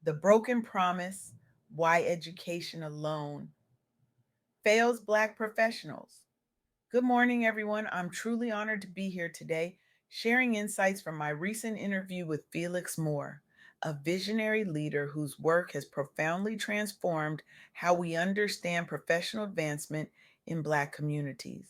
The Broken Promise: Why Education Alone Fails Black Professionals. Good morning, everyone. I'm truly honored to be here today, sharing insights from my recent interview with Felix Moore, a visionary leader whose work has profoundly transformed how we understand professional advancement in Black communities.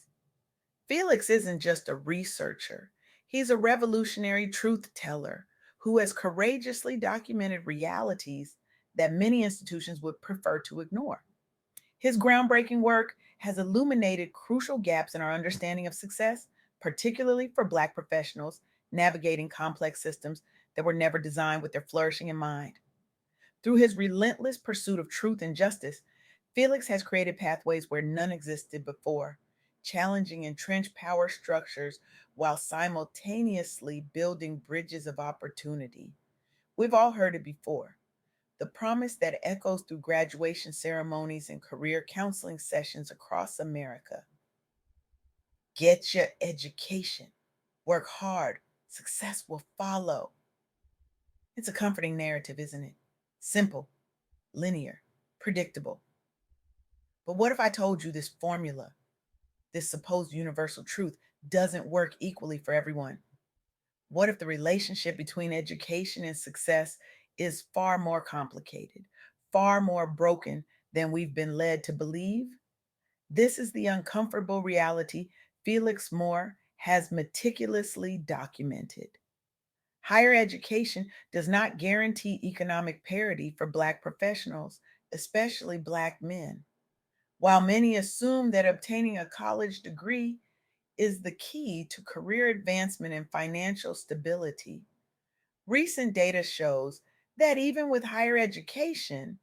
Felix isn't just a researcher, he's a revolutionary truth teller who has courageously documented realities that many institutions would prefer to ignore. His groundbreaking work has illuminated crucial gaps in our understanding of success, particularly for Black professionals navigating complex systems that were never designed with their flourishing in mind. Through his relentless pursuit of truth and justice, Felix has created pathways where none existed before, challenging entrenched power structures while simultaneously building bridges of opportunity. We've all heard it before. The promise that echoes through graduation ceremonies and career counseling sessions across America: get your education, work hard, success will follow. It's a comforting narrative, isn't it? Simple, linear, predictable. But what if I told you this formula, this supposed universal truth, doesn't work equally for everyone? What if the relationship between education and success is far more complicated, far more broken than we've been led to believe? This is the uncomfortable reality Felix Moore has meticulously documented. Higher education does not guarantee economic parity for Black professionals, especially Black men. While many assume that obtaining a college degree is the key to career advancement and financial stability, recent data shows that even with higher education,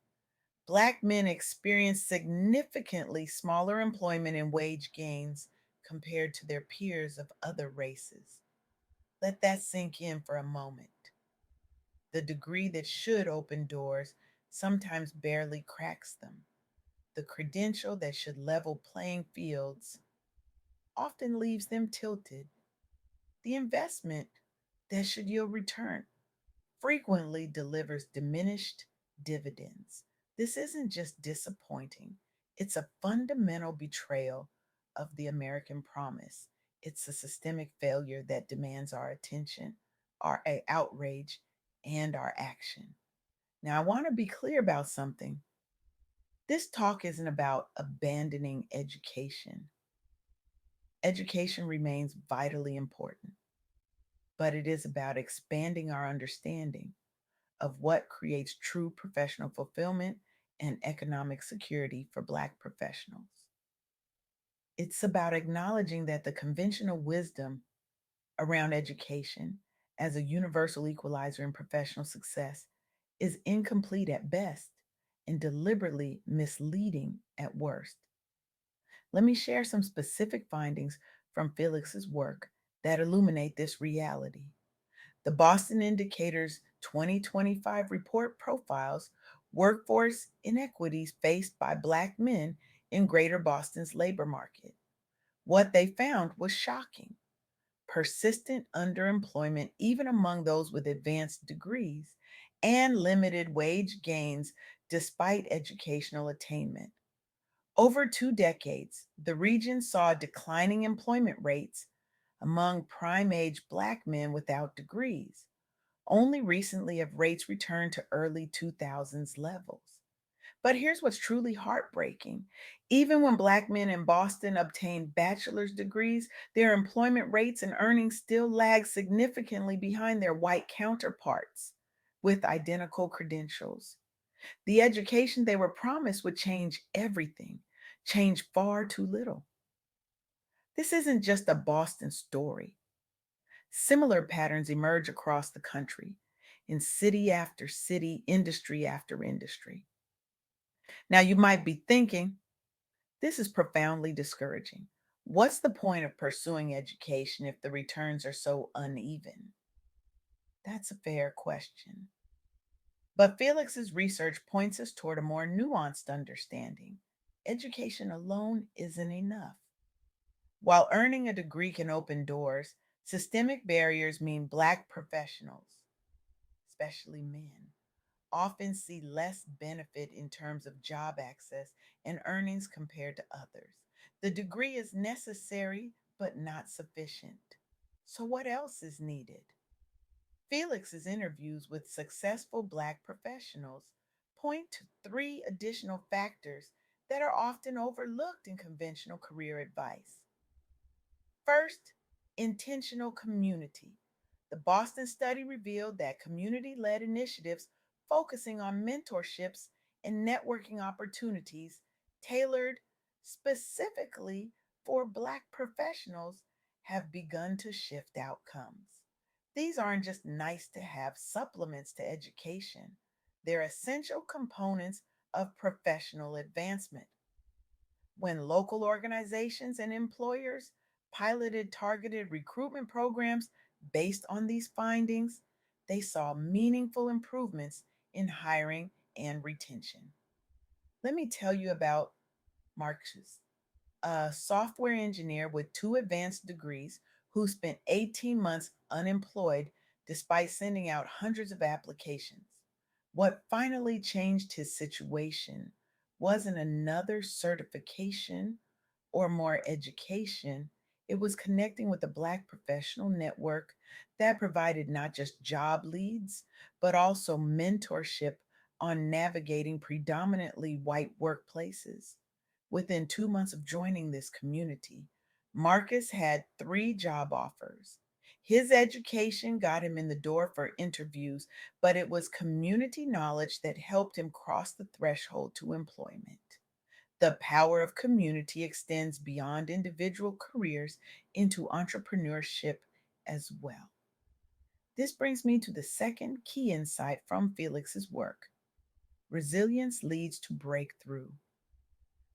Black men experience significantly smaller employment and wage gains compared to their peers of other races. Let that sink in for a moment. The degree that should open doors sometimes barely cracks them. The credential that should level playing fields often leaves them tilted. The investment that should yield return frequently delivers diminished dividends. This isn't just disappointing, it's a fundamental betrayal of the American promise. It's a systemic failure that demands our attention, our outrage, and our action. Now, I want to be clear about something. This talk isn't about abandoning education. Education remains vitally important, but it is about expanding our understanding of what creates true professional fulfillment and economic security for Black professionals. It's about acknowledging that the conventional wisdom around education as a universal equalizer in professional success is incomplete at best and deliberately misleading at worst. Let me share some specific findings from Felix's work that illuminate this reality. The Boston Indicator's 2025 report profiles workforce inequities faced by Black men in Greater Boston's labor market. What they found was shocking: persistent underemployment, even among those with advanced degrees, and limited wage gains despite educational attainment. Over 2 decades, the region saw declining employment rates among prime age Black men without degrees. Only recently have rates returned to early 2000s levels. But here's what's truly heartbreaking. Even when Black men in Boston obtain bachelor's degrees, their employment rates and earnings still lag significantly behind their white counterparts with identical credentials. The education they were promised would change everything, change far too little. This isn't just a Boston story. Similar patterns emerge across the country in city after city, industry after industry. Now, you might be thinking, this is profoundly discouraging. What's the point of pursuing education if the returns are so uneven? That's a fair question. But Felix's research points us toward a more nuanced understanding. Education alone isn't enough. While earning a degree can open doors, systemic barriers mean Black professionals, especially men, often see less benefit in terms of job access and earnings compared to others. The degree is necessary but not sufficient. So, what else is needed? Felix's interviews with successful Black professionals point to three additional factors that are often overlooked in conventional career advice. First, intentional community. The Boston study revealed that community led initiatives focusing on mentorships and networking opportunities tailored specifically for Black professionals have begun to shift outcomes. These aren't just nice to have supplements to education, they're essential components of professional advancement. When local organizations and employers piloted targeted recruitment programs based on these findings, they saw meaningful improvements in hiring and retention. Let me tell you about Marcus, a software engineer with two advanced degrees who spent 18 months unemployed despite sending out hundreds of applications. What finally changed his situation wasn't another certification or more education. It was connecting with a Black professional network that provided not just job leads, but also mentorship on navigating predominantly white workplaces. Within 2 months of joining this community, Marcus had three job offers. His education got him in the door for interviews, but it was community knowledge that helped him cross the threshold to employment. The power of community extends beyond individual careers into entrepreneurship as well. This brings me to the second key insight from Felix's work. Resilience leads to breakthrough.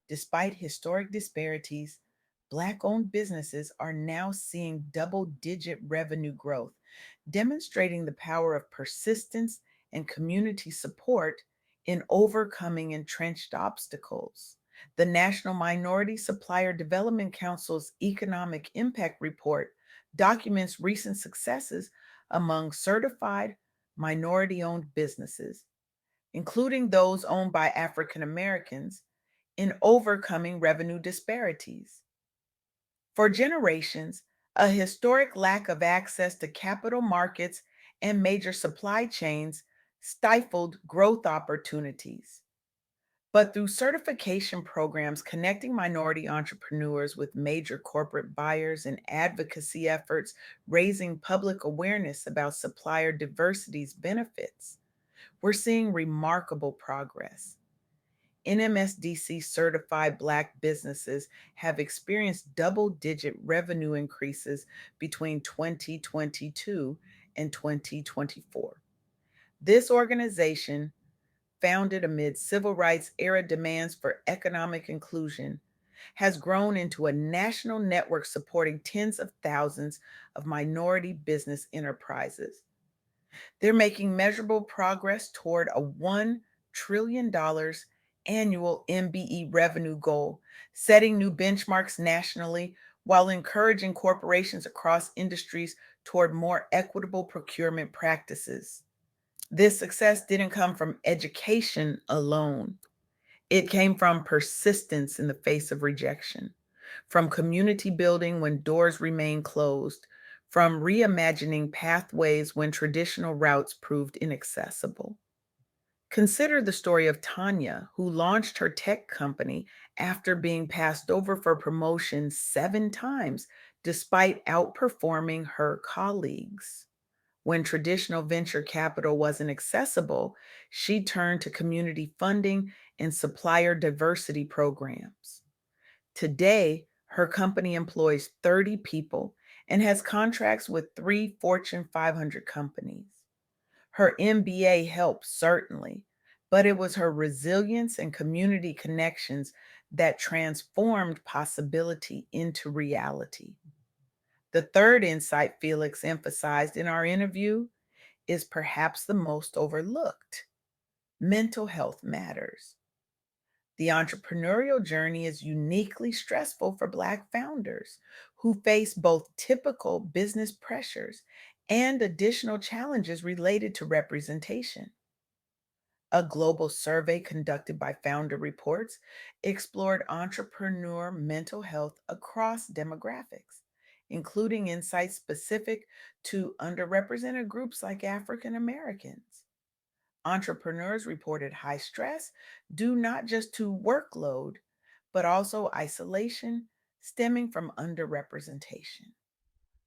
Despite historic disparities, Black owned businesses are now seeing double-digit revenue growth, demonstrating the power of persistence and community support in overcoming entrenched obstacles. The National Minority Supplier Development Council's Economic Impact Report documents recent successes among certified minority owned businesses, including those owned by African Americans, in overcoming revenue disparities. For generations, a historic lack of access to capital markets and major supply chains stifled growth opportunities. But through certification programs connecting minority entrepreneurs with major corporate buyers and advocacy efforts raising public awareness about supplier diversity's benefits, we're seeing remarkable progress. NMSDC certified Black businesses have experienced double digit revenue increases between 2022 and 2024. This organization, founded amid civil rights era demands for economic inclusion, has grown into a national network supporting tens of thousands of minority business enterprises. They're making measurable progress toward a $1 trillion annual MBE revenue goal, setting new benchmarks nationally while encouraging corporations across industries toward more equitable procurement practices. This success didn't come from education alone. It came from persistence in the face of rejection, from community building when doors remained closed, from reimagining pathways when traditional routes proved inaccessible. Consider the story of Tanya, who launched her tech company after being passed over for promotion 7 times, despite outperforming her colleagues. When traditional venture capital wasn't accessible, she turned to community funding and supplier diversity programs. Today, her company employs 30 people and has contracts with three Fortune 500 companies. Her MBA helped, certainly, but it was her resilience and community connections that transformed possibility into reality. The third insight Felix emphasized in our interview is perhaps the most overlooked. Mental health matters. The entrepreneurial journey is uniquely stressful for Black founders who face both typical business pressures and additional challenges related to representation. A global survey conducted by Founder Reports explored entrepreneur mental health across demographics, including insights specific to underrepresented groups like African Americans. Entrepreneurs reported high stress due not just to workload, but also isolation stemming from underrepresentation,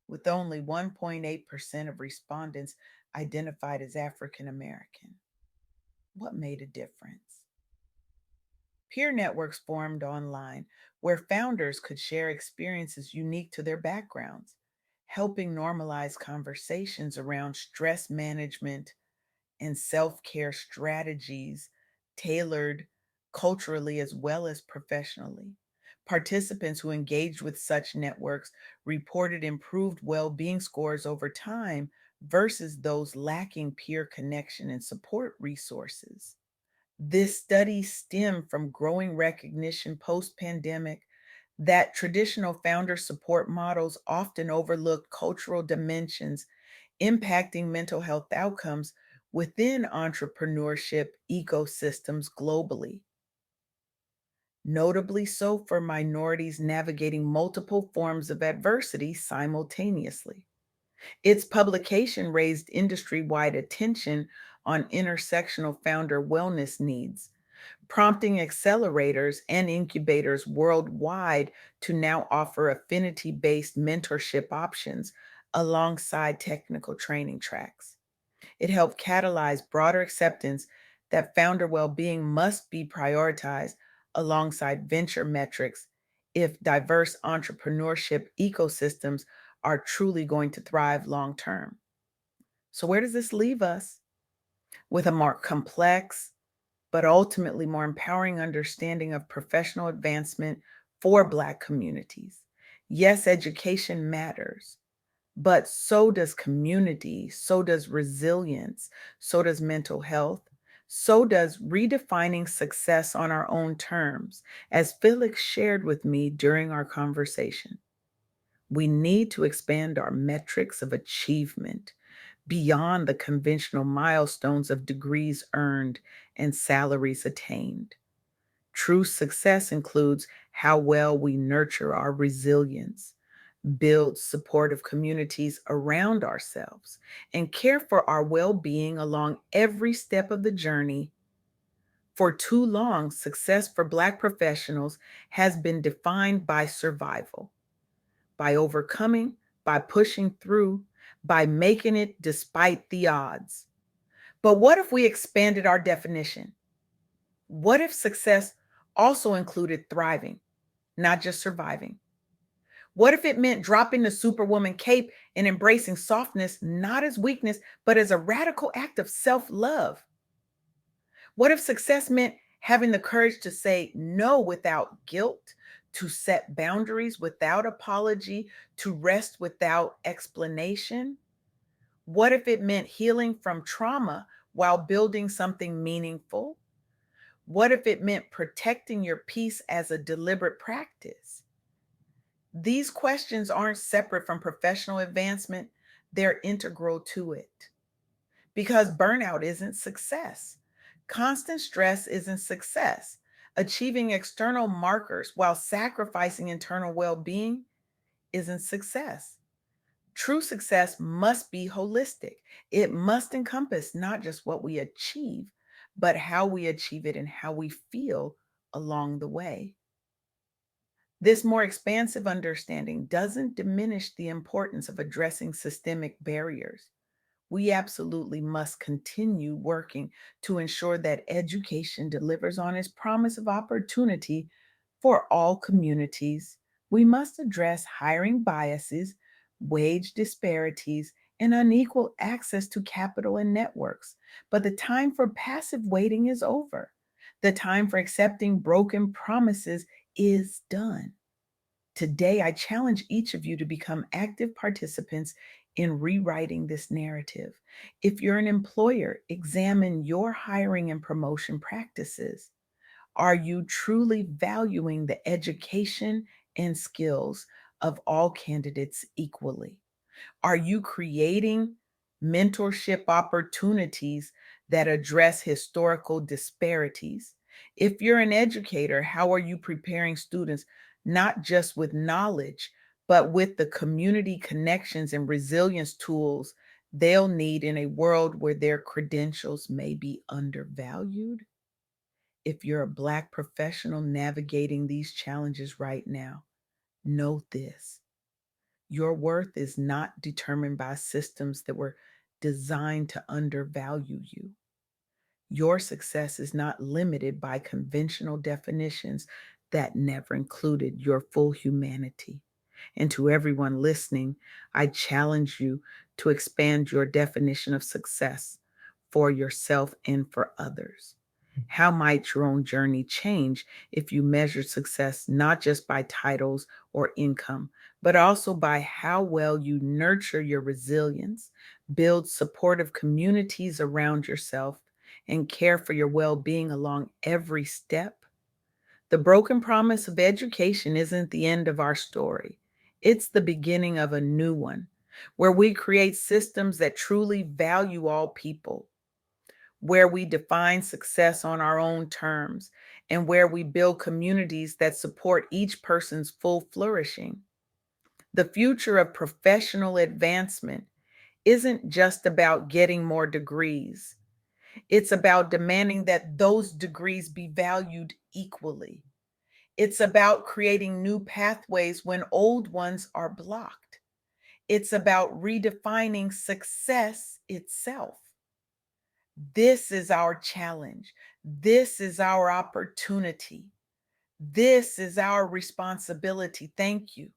with only 1.8% of respondents identified as African American. What made a difference? Peer networks formed online where founders could share experiences unique to their backgrounds, helping normalize conversations around stress management and self care strategies tailored culturally as well as professionally. Participants who engaged with such networks reported improved well being scores over time versus those lacking peer connection and support resources. This study stemmed from growing recognition post pandemic that traditional founder support models often overlooked cultural dimensions impacting mental health outcomes within entrepreneurship ecosystems globally, notably so for minorities navigating multiple forms of adversity simultaneously. Its publication raised industry wide attention on intersectional founder wellness needs, prompting accelerators and incubators worldwide to now offer affinity based mentorship options alongside technical training tracks. It helped catalyze broader acceptance that founder well being must be prioritized alongside venture metrics if diverse entrepreneurship ecosystems are truly going to thrive long term. So, where does this leave us? With a more complex, but ultimately more empowering understanding of professional advancement for Black communities. Yes, education matters, but so does community, so does resilience, so does mental health, so does redefining success on our own terms, as Felix shared with me during our conversation. We need to expand our metrics of achievement beyond the conventional milestones of degrees earned and salaries attained. True success includes how well we nurture our resilience, build supportive communities around ourselves, and care for our well being along every step of the journey. For too long, success for Black professionals has been defined by survival, by overcoming, by pushing through, by making it despite the odds. But what if we expanded our definition? What if success also included thriving, not just surviving? What if it meant dropping the superwoman cape and embracing softness not as weakness, but as a radical act of self love? What if success meant having the courage to say no without guilt, to set boundaries without apology, to rest without explanation? What if it meant healing from trauma while building something meaningful? What if it meant protecting your peace as a deliberate practice? These questions aren't separate from professional advancement, they're integral to it. Because burnout isn't success, constant stress isn't success. Achieving external markers while sacrificing internal well being isn't success. True success must be holistic. It must encompass not just what we achieve, but how we achieve it and how we feel along the way. This more expansive understanding doesn't diminish the importance of addressing systemic barriers. We absolutely must continue working to ensure that education delivers on its promise of opportunity for all communities. We must address hiring biases, wage disparities, and unequal access to capital and networks. But the time for passive waiting is over. The time for accepting broken promises is done. Today, I challenge each of you to become active participants in rewriting this narrative. If you're an employer, examine your hiring and promotion practices. Are you truly valuing the education and skills of all candidates equally? Are you creating mentorship opportunities that address historical disparities. If you're an educator, how are you preparing students not just with knowledge, but with the community connections and resilience tools they'll need in a world where their credentials may be undervalued? If you're a Black professional navigating these challenges right now, know this: your worth is not determined by systems that were designed to undervalue you. Your success is not limited by conventional definitions that never included your full humanity. And to everyone listening, I challenge you to expand your definition of success for yourself and for others. How might your own journey change if you measure success not just by titles or income, but also by how well you nurture your resilience, build supportive communities around yourself, and care for your well being along every step? The broken promise of education isn't the end of our story, it's the beginning of a new one, where we create systems that truly value all people, where we define success on our own terms, and where we build communities that support each person's full flourishing. The future of professional advancement isn't just about getting more degrees. It's about demanding that those degrees be valued equally. It's about creating new pathways when old ones are blocked. It's about redefining success itself. This is our challenge. This is our opportunity. This is our responsibility. Thank you.